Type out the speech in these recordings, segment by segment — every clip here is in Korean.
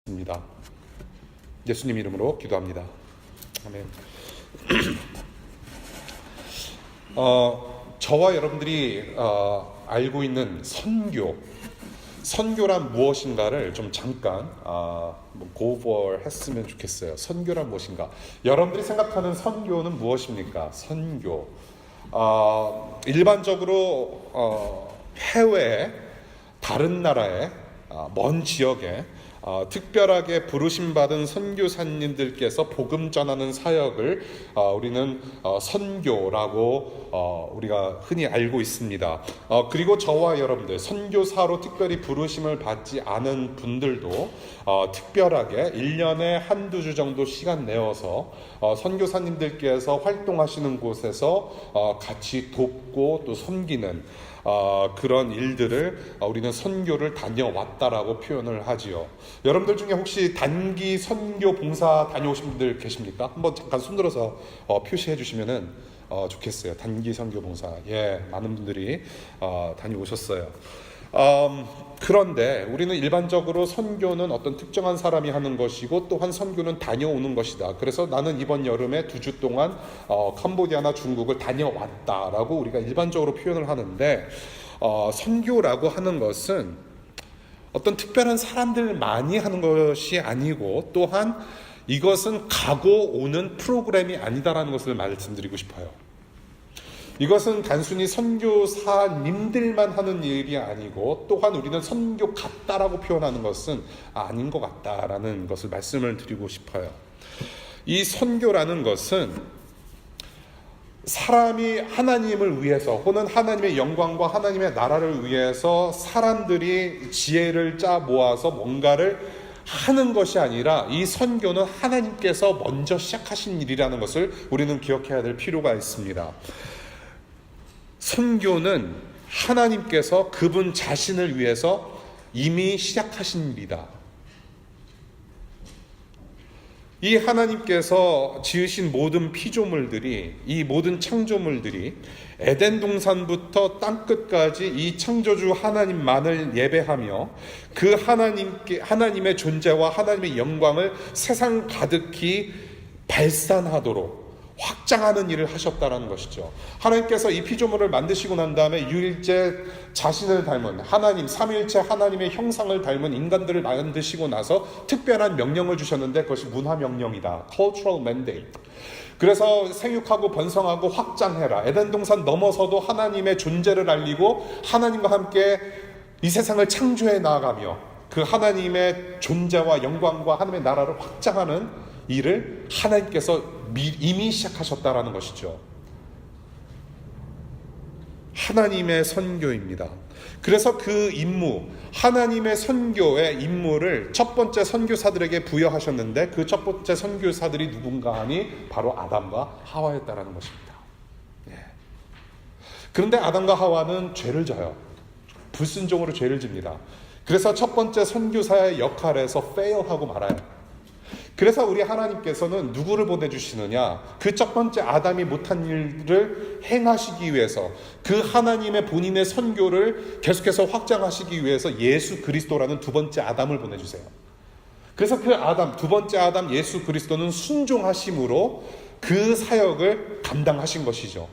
입니다. 예수님 이름으로 기도합니다. 아멘. 저와 여러분들이 알고 있는 선교란 무엇인가를 좀 잠깐 고발했으면 좋겠어요. 선교란 무엇인가? 여러분들이 생각하는 선교는 무엇입니까? 선교. 일반적으로 해외에, 다른 나라에, 먼 지역에 특별하게 부르심받은 선교사님들께서 복음 전하는 사역을 우리는 선교라고 우리가 흔히 알고 있습니다. 그리고 저와 여러분들, 선교사로 특별히 부르심을 받지 않은 분들도 특별하게 1년에 한두 주 정도 시간 내어서 선교사님들께서 활동하시는 곳에서 같이 돕고 또 섬기는 그런 일들을 우리는 선교를 다녀왔다라고 표현을 하지요. 여러분들 중에 혹시 단기 선교 봉사 다녀오신 분들 계십니까? 한번 잠깐 손들어서 표시해 주시면은 좋겠어요. 단기 선교 봉사. 예, 많은 분들이 다녀오셨어요. 그런데 우리는 일반적으로 선교는 어떤 특정한 사람이 하는 것이고 또한 선교는 다녀오는 것이다. 그래서 나는 이번 여름에 2주 동안 캄보디아나 중국을 다녀왔다라고 우리가 일반적으로 표현을 하는데, 선교라고 하는 것은 어떤 특별한 사람들만이 하는 것이 아니고 또한 이것은 가고 오는 프로그램이 아니다라는 것을 말씀드리고 싶어요. 이것은 단순히 선교사님들만 하는 일이 아니고 또한 우리는 선교 같다라고 표현하는 것은 아닌 것 같다라는 것을 말씀을 드리고 싶어요. 이 선교라는 것은 사람이 하나님을 위해서 혹은 하나님의 영광과 하나님의 나라를 위해서 사람들이 지혜를 짜 모아서 뭔가를 하는 것이 아니라 이 선교는 하나님께서 먼저 시작하신 일이라는 것을 우리는 기억해야 될 필요가 있습니다. 선교는 하나님께서 그분 자신을 위해서 이미 시작하신 일이다. 이 하나님께서 지으신 모든 피조물들이, 이 모든 창조물들이 에덴 동산부터 땅끝까지 이 창조주 하나님만을 예배하며 그 하나님의 존재와 하나님의 영광을 세상 가득히 발산하도록 확장하는 일을 하셨다라는 것이죠. 하나님께서 이 피조물을 만드시고 난 다음에 유일째 자신을 닮은 하나님, 삼위일체 하나님의 형상을 닮은 인간들을 만드시고 나서 특별한 명령을 주셨는데 그것이 문화명령이다. Cultural mandate. 그래서 생육하고 번성하고 확장해라. 에덴 동산 넘어서도 하나님의 존재를 알리고 하나님과 함께 이 세상을 창조해 나아가며 그 하나님의 존재와 영광과 하나님의 나라를 확장하는 일을 하나님께서 이미 시작하셨다라는 것이죠. 하나님의 선교입니다. 그래서 그 임무, 하나님의 선교의 임무를 첫 번째 선교사들에게 부여하셨는데 그 첫 번째 선교사들이 누군가 하니 바로 아담과 하와였다라는 것입니다. 예. 그런데 아담과 하와는 죄를 져요. 불순종으로 죄를 집니다. 그래서 첫 번째 선교사의 역할에서 fail하고 말아요. 그래서 우리 하나님께서는 누구를 보내주시느냐? 그 첫 번째 아담이 못한 일을 행하시기 위해서 그 하나님의 본인의 선교를 계속해서 확장하시기 위해서 예수 그리스도라는 두 번째 아담을 보내주세요. 그래서 그 아담, 두 번째 아담 예수 그리스도는 순종하심으로 그 사역을 감당하신 것이죠.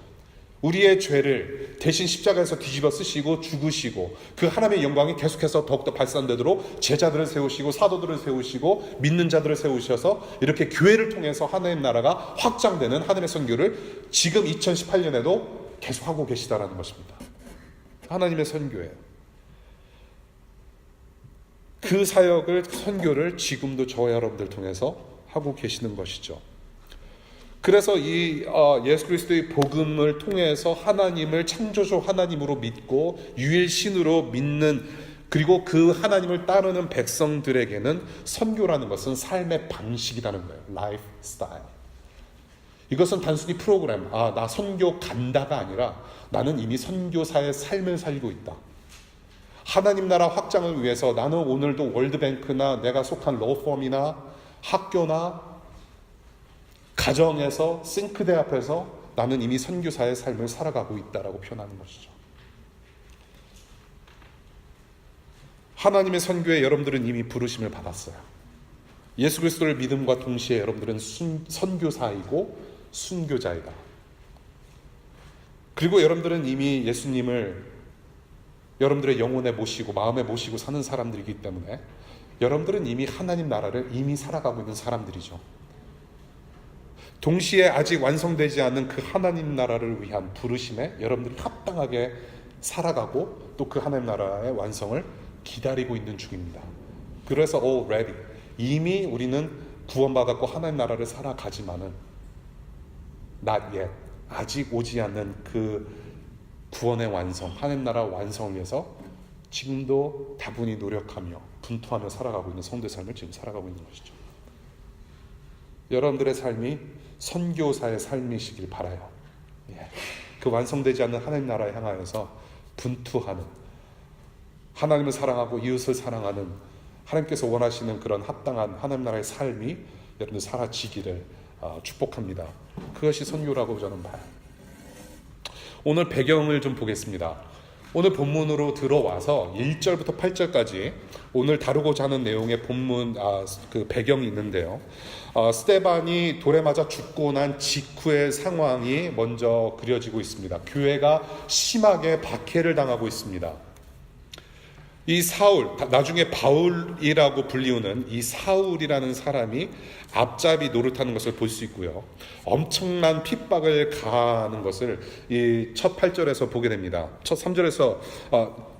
우리의 죄를 대신 십자가에서 뒤집어 쓰시고 죽으시고 그 하나님의 영광이 계속해서 더욱더 발산되도록 제자들을 세우시고 사도들을 세우시고 믿는 자들을 세우셔서 이렇게 교회를 통해서 하나님 나라가 확장되는 하나님의 선교를 지금 2018년에도 계속하고 계시다라는 것입니다. 하나님의 선교예요. 그 사역을, 선교를 지금도 저와 여러분들 통해서 하고 계시는 것이죠. 그래서 이 예수 그리스도의 복음을 통해서 하나님을 창조주 하나님으로 믿고 유일신으로 믿는, 그리고 그 하나님을 따르는 백성들에게는 선교라는 것은 삶의 방식이라는 거예요. 라이프 스타일. 이것은 단순히 프로그램, 나 선교 간다가 아니라 나는 이미 선교사의 삶을 살고 있다. 하나님 나라 확장을 위해서 나는 오늘도 월드뱅크나 내가 속한 로펌이나 학교나 가정에서 싱크대 앞에서 나는 이미 선교사의 삶을 살아가고 있다라고 표현하는 것이죠. 하나님의 선교에 여러분들은 이미 부르심을 받았어요. 예수 그리스도를 믿음과 동시에 여러분들은 선교사이고 순교자이다. 그리고 여러분들은 이미 예수님을 여러분들의 영혼에 모시고 마음에 모시고 사는 사람들이기 때문에 여러분들은 이미 하나님 나라를 이미 살아가고 있는 사람들이죠. 동시에 아직 완성되지 않은 그 하나님 나라를 위한 부르심에 여러분들이 합당하게 살아가고 또 그 하나님 나라의 완성을 기다리고 있는 중입니다. 그래서 already 이미 우리는 구원받았고 하나님 나라를 살아가지만은 not yet 아직 오지 않는 그 구원의 완성, 하나님 나라 완성을 위해서 지금도 다분히 노력하며 분투하며 살아가고 있는 성도의 삶을 지금 살아가고 있는 것이죠. 여러분들의 삶이 선교사의 삶이시길 바라요. 그 완성되지 않는 하나님 나라에 향하여서 분투하는, 하나님을 사랑하고 이웃을 사랑하는 하나님께서 원하시는 그런 합당한 하나님 나라의 삶이 여러분들 사라지기를 축복합니다. 그것이 선교라고 저는 봐요. 오늘 배경을 좀 보겠습니다. 오늘 본문으로 들어와서 1절부터 8절까지 오늘 다루고자 하는 내용의 본문 그 배경이 있는데요. 스데반이 돌에 맞아 죽고 난 직후의 상황이 먼저 그려지고 있습니다. 교회가 심하게 박해를 당하고 있습니다. 이 사울, 나중에 바울이라고 불리우는 이 사울이라는 사람이 앞잡이 노릇하는 것을 볼 수 있고요. 엄청난 핍박을 가하는 것을 이 첫 8절에서 보게 됩니다. 첫 3절에서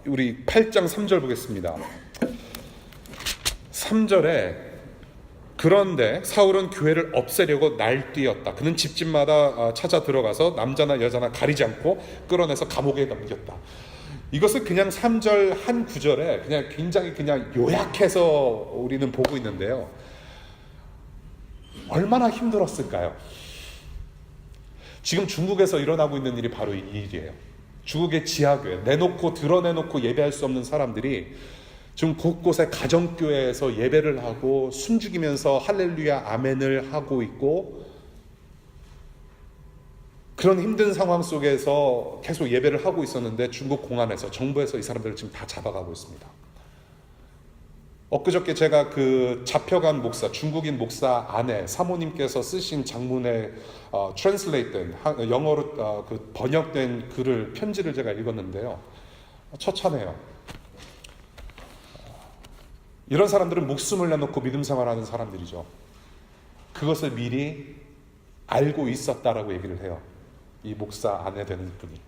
우리 8장 3절 보겠습니다. 3절에 그런데 사울은 교회를 없애려고 날뛰었다. 그는 집집마다 찾아 들어가서 남자나 여자나 가리지 않고 끌어내서 감옥에 넘겼다. 이것을 그냥 3절 한 구절에 그냥 굉장히 그냥 요약해서 우리는 보고 있는데요. 얼마나 힘들었을까요? 지금 중국에서 일어나고 있는 일이 바로 이 일이에요. 중국의 지하교회, 드러내놓고 예배할 수 없는 사람들이 지금 곳곳에 가정교회에서 예배를 하고 숨죽이면서 할렐루야 아멘을 하고 있고, 그런 힘든 상황 속에서 계속 예배를 하고 있었는데 중국 공안에서, 정부에서 이 사람들을 지금 다 잡아가고 있습니다. 엊그저께 제가 그 잡혀간 목사, 중국인 목사 아내 사모님께서 쓰신 장문에 translate된 영어로 그 번역된 글을, 편지를 제가 읽었는데요. 처참해요. 이런 사람들은 목숨을 내놓고 믿음 생활하는 사람들이죠. 그것을 미리 알고 있었다라고 얘기를 해요. 이 목사 아내 되는 분이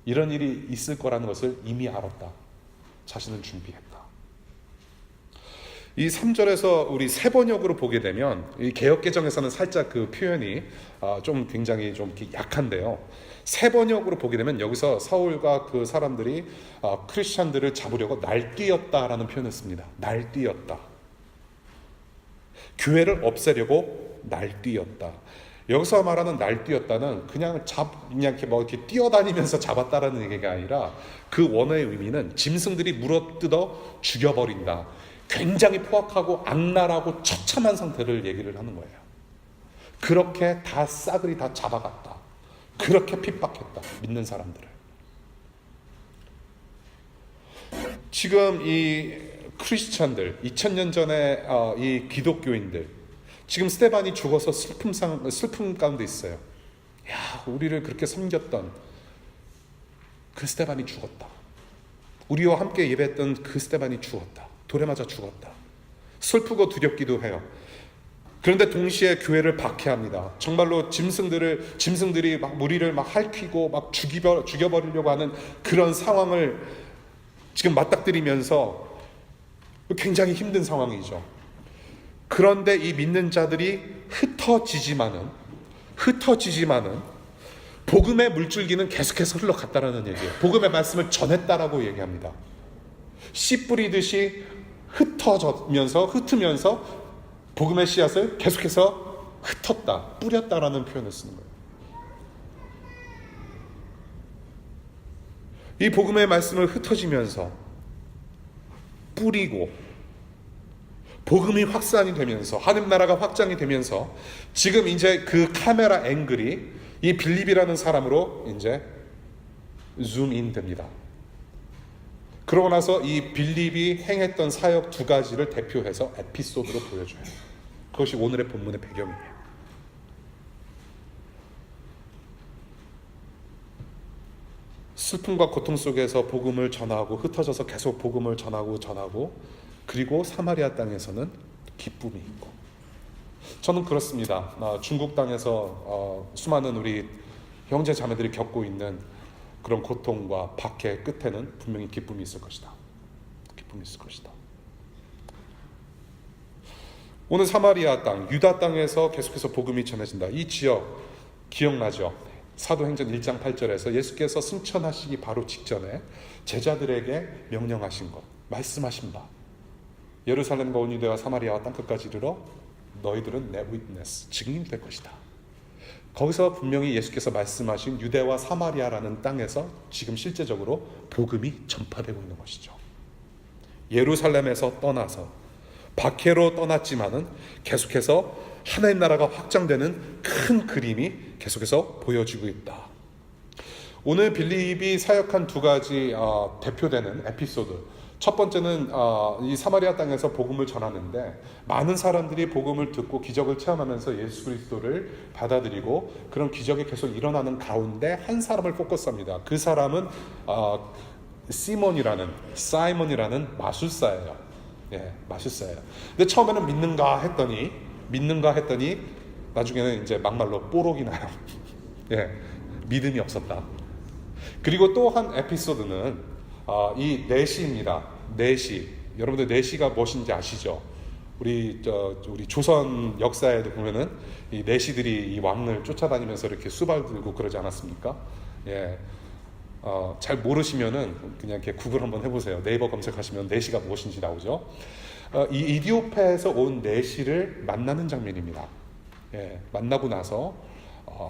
이런 일이 있을 거라는 것을 이미 알았다. 자신은 준비했다. 이 3절에서 우리 새 번역으로 보게 되면 이 개역개정에서는 살짝 그 표현이 좀 굉장히 좀 약한데요. 새 번역으로 보게 되면 여기서 사울과 그 사람들이 크리스찬들을 잡으려고 날뛰었다라는 표현을 씁니다. 날뛰었다. 교회를 없애려고 날뛰었다. 여기서 말하는 날뛰었다는 그냥 이렇게 뛰어다니면서 잡았다라는 얘기가 아니라 그 원어의 의미는 짐승들이 물어뜯어 죽여버린다. 굉장히 포악하고 악랄하고 처참한 상태를 얘기를 하는 거예요. 그렇게 다 싸그리 다 잡아갔다. 그렇게 핍박했다. 믿는 사람들을. 지금 이 크리스찬들, 2000년 전에 이 기독교인들, 지금 스데반이 죽어서 슬픔 가운데 있어요. 야, 우리를 그렇게 섬겼던 그 스데반이 죽었다. 우리와 함께 예배했던 그 스데반이 죽었다. 돌에 맞아 죽었다. 슬프고 두렵기도 해요. 그런데 동시에 교회를 박해합니다. 정말로 짐승들이 막 무리를 막 핥히고 막 죽여버리려고 하는 그런 상황을 지금 맞닥뜨리면서 굉장히 힘든 상황이죠. 그런데 이 믿는 자들이 흩어지지만은 복음의 물줄기는 계속해서 흘러갔다라는 얘기예요. 복음의 말씀을 전했다라고 얘기합니다. 씨 뿌리듯이 흩으면서 복음의 씨앗을 계속해서 뿌렸다라는 표현을 쓰는 거예요. 이 복음의 말씀을 흩어지면서 뿌리고 복음이 확산이 되면서 하나님 나라가 확장이 되면서 지금 이제 그 카메라 앵글이 이 빌립이라는 사람으로 이제 줌인 됩니다. 그러고 나서 이 빌립이 행했던 사역 두 가지를 대표해서 에피소드로 보여줘요. 그것이 오늘의 본문의 배경이에요. 슬픔과 고통 속에서 복음을 전하고 흩어져서 계속 복음을 전하고 그리고 사마리아 땅에서는 기쁨이 있고. 저는 그렇습니다. 중국 땅에서 수많은 우리 형제 자매들이 겪고 있는 그런 고통과 박해 끝에는 분명히 기쁨이 있을 것이다. 기쁨이 있을 것이다. 오늘 사마리아 땅, 유다 땅에서 계속해서 복음이 전해진다. 이 지역 기억나죠? 사도행전 1장 8절에서 예수께서 승천하시기 바로 직전에 제자들에게 명령하신 것, 말씀하신 바, 예루살렘과 온 유대와 사마리아와 땅끝까지 이르러 너희들은 내 위트네스, 증인이 될 것이다. 거기서 분명히 예수께서 말씀하신 유대와 사마리아라는 땅에서 지금 실제적으로 복음이 전파되고 있는 것이죠. 예루살렘에서 떠나서 박해로 떠났지만은 계속해서 하나님 나라가 확장되는 큰 그림이 계속해서 보여지고 있다. 오늘 빌립이 사역한 두 가지 대표되는 에피소드. 첫 번째는 이 사마리아 땅에서 복음을 전하는데 많은 사람들이 복음을 듣고 기적을 체험하면서 예수 그리스도를 받아들이고 그런 기적이 계속 일어나는 가운데 한 사람을 포커스합니다. 그 사람은 사이몬이라는 마술사예요. 예, 마술사예요. 근데 처음에는 믿는가 했더니 나중에는 이제 막말로 뽀록이 나요. 예, 믿음이 없었다. 그리고 또 한 에피소드는 이 내시입니다. 내시. 여러분들 내시가 무엇인지 아시죠? 우리 조선 역사에도 보면은 이 내시들이 이 왕을 쫓아다니면서 이렇게 수발 들고 그러지 않았습니까? 예. 잘 모르시면은 그냥 이렇게 구글 한번 해보세요. 네이버 검색하시면 내시가 무엇인지 나오죠. 이 이디오페에서 온 내시를 만나는 장면입니다. 예, 만나고 나서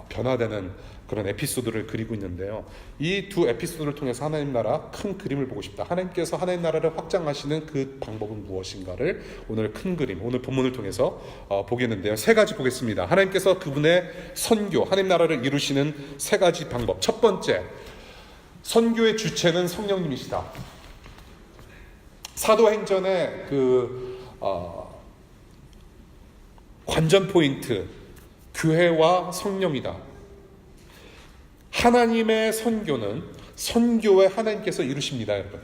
변화되는 그런 에피소드를 그리고 있는데요. 이 두 에피소드를 통해서 하나님 나라 큰 그림을 보고 싶다. 하나님께서 하나님 나라를 확장하시는 그 방법은 무엇인가를 오늘 큰 그림, 오늘 본문을 통해서 보겠는데요. 세 가지 보겠습니다. 하나님께서 그분의 선교, 하나님 나라를 이루시는 세 가지 방법. 첫 번째, 선교의 주체는 성령님이시다. 사도행전의 관전 포인트, 교회와 성령이다. 하나님의 선교는 선교에 하나님께서 이루십니다, 여러분.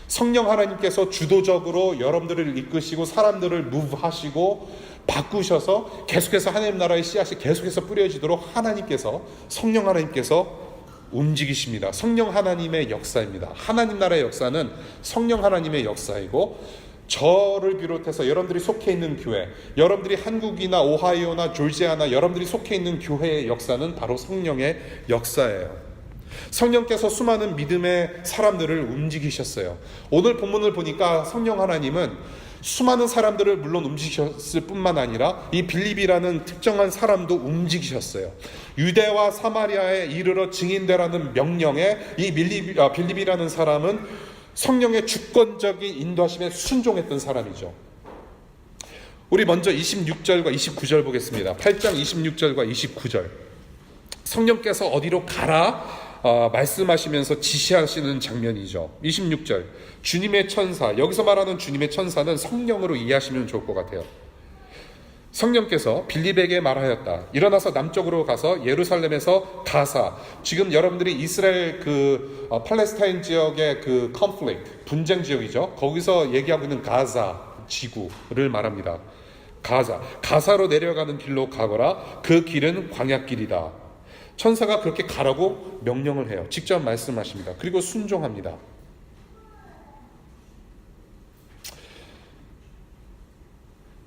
성령 하나님께서 주도적으로 여러분들을 이끄시고 사람들을 무브하시고 바꾸셔서 계속해서 하나님 나라의 씨앗이 계속해서 뿌려지도록 성령 하나님께서 움직이십니다. 성령 하나님의 역사입니다. 하나님 나라의 역사는 성령 하나님의 역사이고 저를 비롯해서 여러분들이 속해 있는 교회, 여러분들이 한국이나 오하이오나 조지아나 여러분들이 속해 있는 교회의 역사는 바로 성령의 역사예요. 성령께서 수많은 믿음의 사람들을 움직이셨어요. 오늘 본문을 보니까 성령 하나님은 수많은 사람들을 물론 움직이셨을 뿐만 아니라 이 빌립이라는 특정한 사람도 움직이셨어요. 유대와 사마리아에 이르러 증인되라는 명령에 이 빌립이라는 사람은 성령의 주권적인 인도하심에 순종했던 사람이죠. 우리 먼저 26절과 29절 보겠습니다. 8장 26절과 29절. 성령께서 어디로 가라 말씀하시면서 지시하시는 장면이죠. 26절. 주님의 천사. 여기서 말하는 주님의 천사는 성령으로 이해하시면 좋을 것 같아요. 성령께서 빌립에게 말하였다. 일어나서 남쪽으로 가서 예루살렘에서 가사. 지금 여러분들이 이스라엘 팔레스타인 지역의 conflict, 분쟁 지역이죠. 거기서 얘기하고 있는 가자 지구를 말합니다. 가사로 내려가는 길로 가거라. 그 길은 광야길이다. 천사가 그렇게 가라고 명령을 해요. 직접 말씀하십니다. 그리고 순종합니다.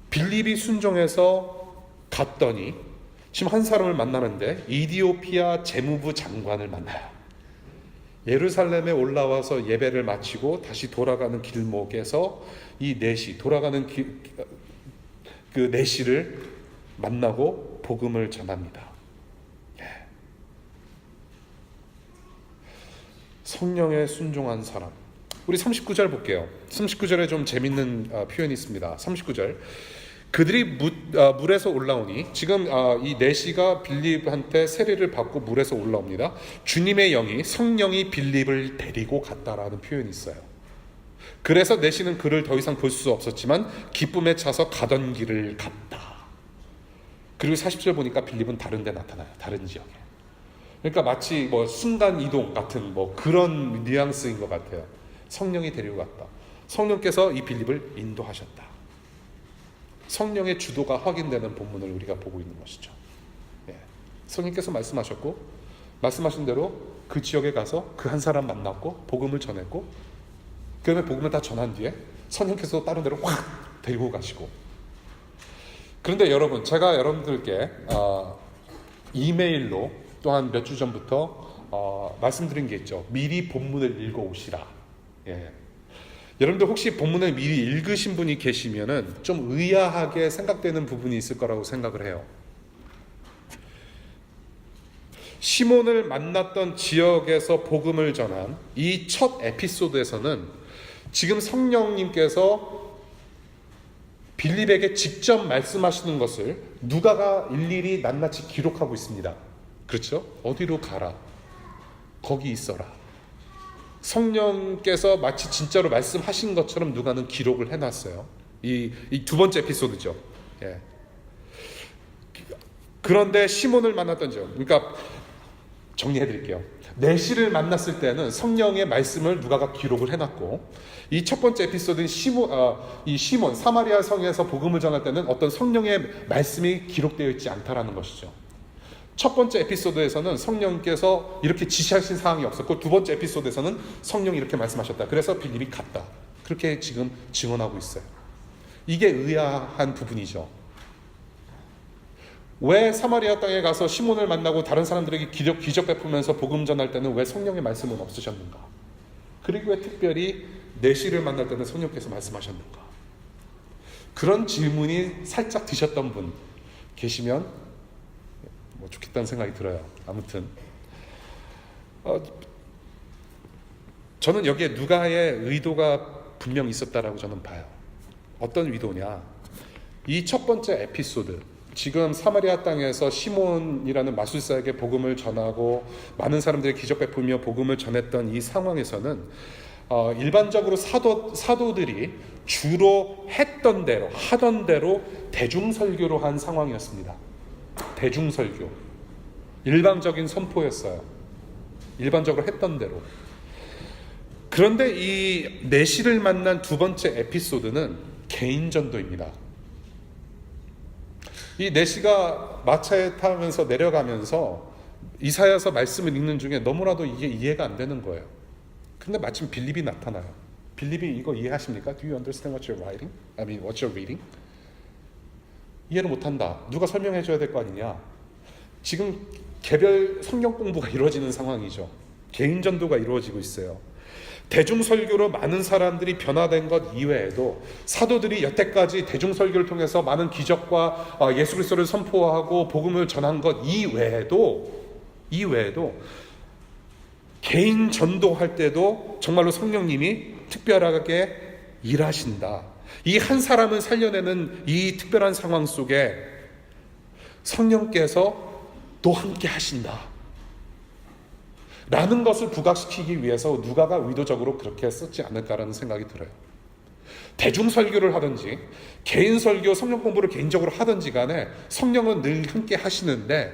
빌립이 순종해서 갔더니 지금 한 사람을 만나는데 이디오피아 재무부 장관을 만나요. 예루살렘에 올라와서 예배를 마치고 다시 돌아가는 길목에서 이 내시, 돌아가는 그 내시를 만나고 복음을 전합니다. 성령에 순종한 사람. 우리 39절 볼게요. 39절에 좀 재밌는 표현이 있습니다. 39절. 그들이 물에서 올라오니 지금 이 내시가 빌립한테 세례를 받고 물에서 올라옵니다. 주님의 영이 성령이 빌립을 데리고 갔다라는 표현이 있어요. 그래서 내시는 그를 더 이상 볼 수 없었지만 기쁨에 차서 가던 길을 갔다. 그리고 40절 보니까 빌립은 다른 데 나타나요. 다른 지역에. 그러니까 마치 뭐 순간 이동 같은 뭐 그런 뉘앙스인 것 같아요. 성령이 데리고 갔다. 성령께서 이 빌립을 인도하셨다. 성령의 주도가 확인되는 본문을 우리가 보고 있는 것이죠. 예. 성령께서 말씀하셨고 말씀하신 대로 그 지역에 가서 그 한 사람 만났고 복음을 전했고 그 다음에 복음을 다 전한 뒤에 성령께서 다른 데로 확 데리고 가시고. 그런데 여러분, 제가 여러분들께 이메일로 또한 몇 주 전부터 말씀드린 게 있죠. 미리 본문을 읽어오시라. 예. 여러분들 혹시 본문을 미리 읽으신 분이 계시면은 좀 의아하게 생각되는 부분이 있을 거라고 생각을 해요. 시몬을 만났던 지역에서 복음을 전한 이 첫 에피소드에서는 지금 성령님께서 빌립에게 직접 말씀하시는 것을 누가가 일일이 낱낱이 기록하고 있습니다. 그렇죠? 어디로 가라. 거기 있어라. 성령께서 마치 진짜로 말씀하신 것처럼 누가는 기록을 해놨어요. 이 두 번째 에피소드죠. 예. 그런데 시몬을 만났던 지역, 그러니까 정리해드릴게요. 내시를 만났을 때는 성령의 말씀을 누가가 기록을 해놨고, 이 첫 번째 에피소드인 시몬 사마리아 성에서 복음을 전할 때는 어떤 성령의 말씀이 기록되어 있지 않다라는 것이죠. 첫 번째 에피소드에서는 성령께서 이렇게 지시하신 사항이 없었고, 두 번째 에피소드에서는 성령이 이렇게 말씀하셨다. 그래서 빌립이 갔다. 그렇게 지금 증언하고 있어요. 이게 의아한 부분이죠. 왜 사마리아 땅에 가서 시몬을 만나고 다른 사람들에게 기적 베푸면서 복음 전할 때는 왜 성령의 말씀은 없으셨는가? 그리고 왜 특별히 내시를 만날 때는 성령께서 말씀하셨는가? 그런 질문이 살짝 드셨던 분 계시면 뭐 좋겠다는 생각이 들어요. 아무튼 저는 여기에 누가의 의도가 분명 있었다라고 저는 봐요. 어떤 의도냐? 이 첫 번째 에피소드, 지금 사마리아 땅에서 시몬이라는 마술사에게 복음을 전하고 많은 사람들이 기적 베풀며 복음을 전했던 이 상황에서는 일반적으로 사도들이 주로 했던 대로, 하던 대로 대중설교로 한 상황이었습니다. 대중설교, 일방적인 선포였어요. 일반적으로 했던 대로. 그런데 이 내시를 만난 두 번째 에피소드는 개인전도입니다. 이 내시가 마차에 타면서 내려가면서 이사야서 말씀을 읽는 중에 너무나도 이게 이해가 안 되는 거예요. 근데 마침 빌립이 나타나요. 빌립이 이거 이해하십니까? Do you understand what you're writing? I mean, what you're reading? 이해를 못한다. 누가 설명해 줘야 될 거 아니냐. 지금 개별 성경 공부가 이루어지는 상황이죠. 개인 전도가 이루어지고 있어요. 대중설교로 많은 사람들이 변화된 것 이외에도 사도들이 여태까지 대중설교를 통해서 많은 기적과 예수 그리스도를 선포하고 복음을 전한 것 이외에도 개인 전도할 때도 정말로 성령님이 특별하게 일하신다. 이 한 사람을 살려내는 이 특별한 상황 속에 성령께서 또 함께 하신다 라는 것을 부각시키기 위해서 누가가 의도적으로 그렇게 썼지 않을까라는 생각이 들어요. 대중설교를 하든지 개인설교, 성령 공부를 개인적으로 하든지 간에 성령은 늘 함께 하시는데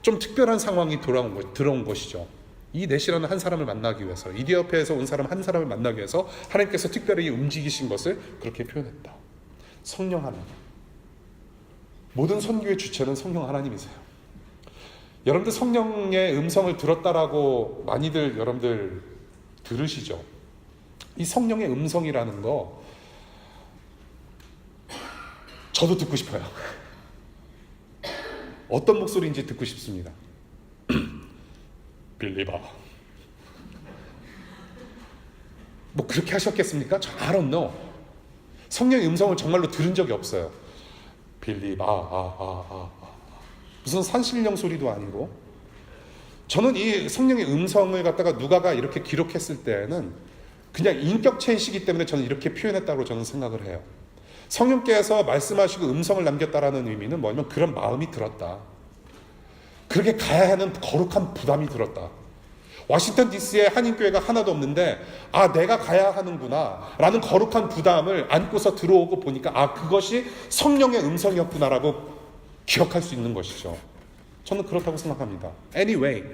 좀 특별한 상황이 들어온 것이죠. 이 내시라는 한 사람을 만나기 위해서, 이디오피아에서 온 사람 한 사람을 만나기 위해서 하나님께서 특별히 움직이신 것을 그렇게 표현했다. 성령 하나님. 모든 선교의 주체는 성령 하나님이세요. 여러분들 성령의 음성을 들었다라고 많이들 여러분들 들으시죠? 이 성령의 음성이라는 거 저도 듣고 싶어요. 어떤 목소리인지 듣고 싶습니다. 빌리바. 뭐 그렇게 하셨겠습니까? I don't know. 성령의 음성을 정말로 들은 적이 없어요. 빌리바. 무슨 산신령 소리도 아니고. 저는 이 성령의 음성을 갖다가 누가가 이렇게 기록했을 때는 그냥 인격체이시기 때문에 저는 이렇게 표현했다고 저는 생각을 해요. 성령께서 말씀하시고 음성을 남겼다라는 의미는 뭐냐면 그런 마음이 들었다. 그렇게 가야 하는 거룩한 부담이 들었다. 워싱턴 DC에 한인교회가 하나도 없는데 내가 가야 하는구나 라는 거룩한 부담을 안고서 들어오고 보니까 그것이 성령의 음성이었구나라고 기억할 수 있는 것이죠. 저는 그렇다고 생각합니다. Anyway,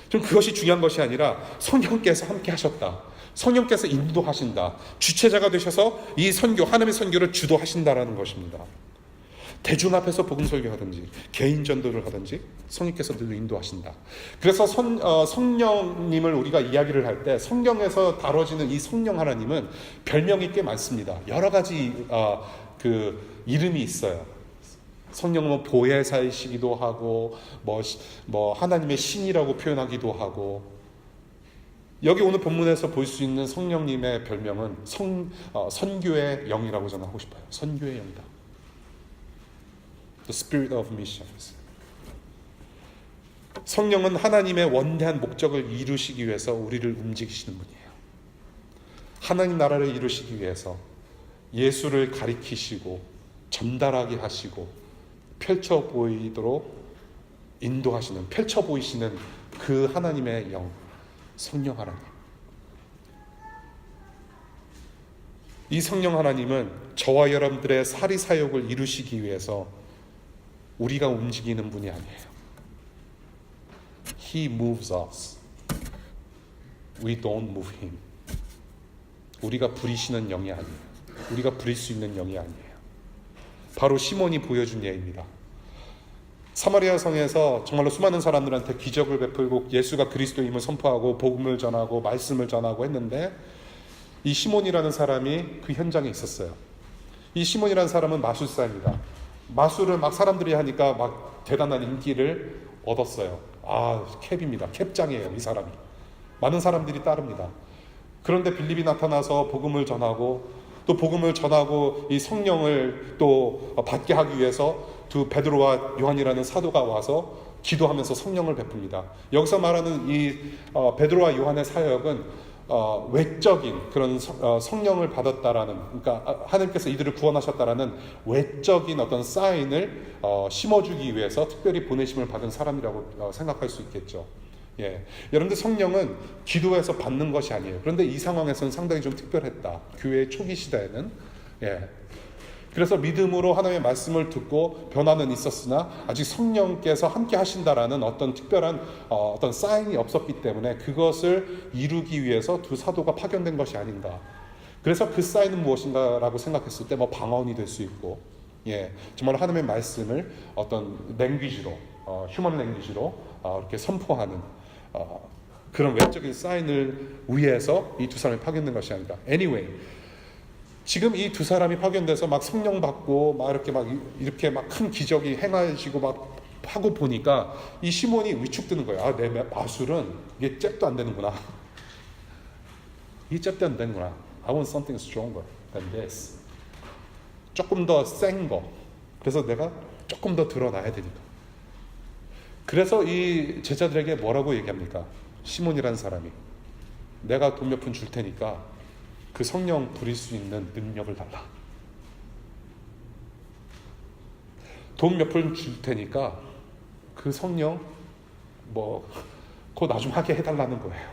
좀 그것이 중요한 것이 아니라 성령께서 함께 하셨다. 성령께서 인도하신다. 주체자가 되셔서 이 선교, 하나님의 선교를 주도하신다라는 것입니다. 대중 앞에서 복음 설교하든지 개인 전도를 하든지 성령께서 늘 인도하신다. 그래서 성령님을 우리가 이야기를 할 때 성경에서 다뤄지는 이 성령 하나님은 별명이 꽤 많습니다. 여러 가지 그 이름이 있어요. 성령은 보혜사이시기도 하고 뭐 하나님의 신이라고 표현하기도 하고, 여기 오늘 본문에서 볼 수 있는 성령님의 별명은 선교의 영이라고 저는 하고 싶어요. 선교의 영이다. The Spirit of Missions. 성령은 하나님의 원대한 목적을 이루시기 위해서 우리를 움직이시는 분이에요. 하나님 나라를 이루시기 위해서 예수를 가리키시고 전달하게 하시고 펼쳐 보이도록 인도하시는, 펼쳐 보이시는 그 하나님의 영, 성령 하나님. 이 성령 하나님은 저와 여러분들의 사리사욕을 이루시기 위해서 우리가 움직이는 분이 아니에요. He moves us. We don't move him. 우리가 부리시는 영이 아니에요. 우리가 부릴 수 있는 영이 아니에요. 바로 시몬이 보여준 예입니다. 사마리아 성에서 정말로 수많은 사람들한테 기적을 베풀고 예수가 그리스도임을 선포하고 복음을 전하고 말씀을 전하고 했는데, 이 시몬이라는 사람이 그 현장에 있었어요. 이 시몬이라는 사람은 마술사입니다. 마술을 막 사람들이 하니까 막 대단한 인기를 얻었어요. 캡입니다. 캡장이에요, 이 사람이. 많은 사람들이 따릅니다. 그런데 빌립이 나타나서 복음을 전하고, 또 복음을 전하고 이 성령을 또 받게 하기 위해서 두 베드로와 요한이라는 사도가 와서 기도하면서 성령을 베풉니다. 여기서 말하는 이 베드로와 요한의 사역은 외적인 그런 성령을 받았다라는, 그러니까 하나님께서 이들을 구원하셨다라는 외적인 어떤 사인을 심어주기 위해서 특별히 보내심을 받은 사람이라고 생각할 수 있겠죠. 예, 여러분들 성령은 기도해서 받는 것이 아니에요. 그런데 이 상황에서는 상당히 좀 특별했다. 교회의 초기 시대에는. 예. 그래서 믿음으로 하나님의 말씀을 듣고 변화는 있었으나 아직 성령께서 함께 하신다라는 어떤 특별한 어떤 사인이 없었기 때문에 그것을 이루기 위해서 두 사도가 파견된 것이 아닌가. 그래서 그 사인은 무엇인가라고 생각했을 때 방언이 될 수 있고, 예, 정말 하나님의 말씀을 어떤 랭귀지로, 휴먼 랭귀지로 이렇게 선포하는 그런 외적인 사인을 위해서 이 두 사람이 파견된 것이 아닌가. Anyway, 지금 이 두 사람이 파견돼서 막 성령 받고 이렇게 막 큰 기적이 행하시고 막 하고 보니까 이 시몬이 위축되는 거예요. 내 마술은 이게 잽도 안 되는구나. 이 잽도 안 되는구나. I want something stronger than this. 조금 더 센 거. 그래서 내가 조금 더 드러나야 되니까. 그래서 이 제자들에게 뭐라고 얘기합니까? 시몬이라는 사람이 내가 돈 몇 푼 줄 테니까 그 성령 부릴 수 있는 능력을 달라. 돈 몇 푼 줄 테니까 그 성령 그거 나중 하게 해달라는 거예요.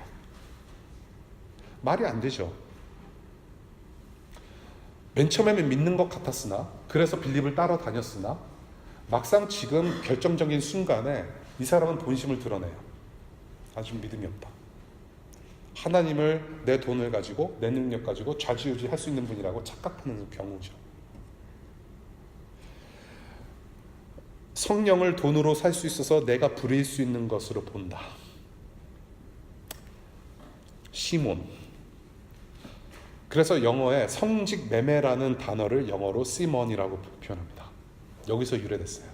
말이 안 되죠. 맨 처음에는 믿는 것 같았으나, 그래서 빌립을 따라다녔으나 막상 지금 결정적인 순간에 이 사람은 본심을 드러내요. 아주 믿음이 없다. 하나님을 내 돈을 가지고 내 능력 가지고 좌지우지 할 수 있는 분이라고 착각하는 경우죠. 성령을 돈으로 살 수 있어서 내가 부릴 수 있는 것으로 본다. 시몬. 그래서 영어에 성직 매매라는 단어를 영어로 시몬이라고 표현합니다. 여기서 유래됐어요.